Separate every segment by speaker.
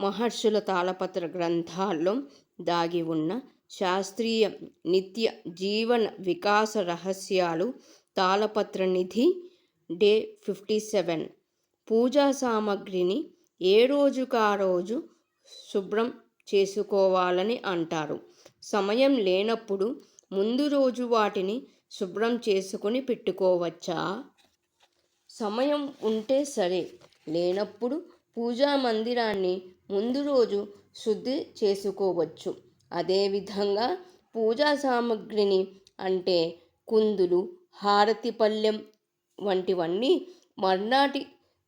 Speaker 1: మహర్షుల తాళపత్ర గ్రంథాల్లో దాగి ఉన్న శాస్త్రీయ నిత్య జీవన వికాస రహస్యాలు. తాళపత్ర నిధి డే 57. పూజా సామగ్రిని ఏ రోజుకా రోజు శుభ్రం చేసుకోవాలని అంటారు. సమయం లేనప్పుడు ముందు రోజు వాటిని శుభ్రం చేసుకుని పెట్టుకోవచ్చా? సమయం ఉంటే సరే, లేనప్పుడు పూజా మందిరాన్ని ముందు రోజు శుద్ధి చేసుకోవచ్చు. అదేవిధంగా పూజా సామగ్రిని అంటే కుందులు, హారతి పళ్ళెం వంటివన్నీ మర్నాటి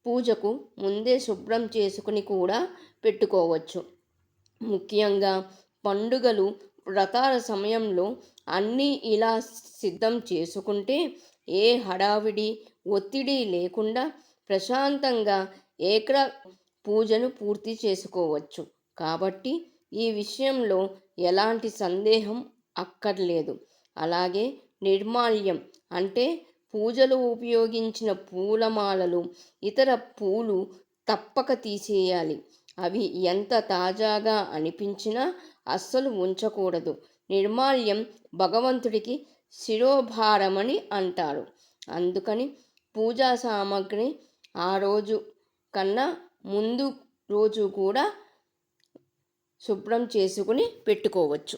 Speaker 1: పూజకు ముందే శుభ్రం చేసుకుని కూడా పెట్టుకోవచ్చు. ముఖ్యంగా పండుగలు, వ్రతాల సమయంలో అన్నీ ఇలా సిద్ధం చేసుకుంటే ఏ హడావిడి, ఒత్తిడి లేకుండా ప్రశాంతంగా పూజను పూర్తి చేసుకోవచ్చు. కాబట్టి ఈ విషయంలో ఎలాంటి సందేహం అక్కర్లేదు. అలాగే నిర్మాల్యం అంటే పూజలో ఉపయోగించిన పూలమాలలు, ఇతర పూలు తప్పక తీసేయాలి. అవి ఎంత తాజాగా అనిపించినా అస్సలు ఉంచకూడదు. నిర్మాల్యం భగవంతుడికి శిరోభారమని అంటారు. అందుకని పూజా సామగ్రి ఆ రోజు కన్నా ముందు రోజు కూడా శుభ్రం చేసుకుని పెట్టుకోవచ్చు.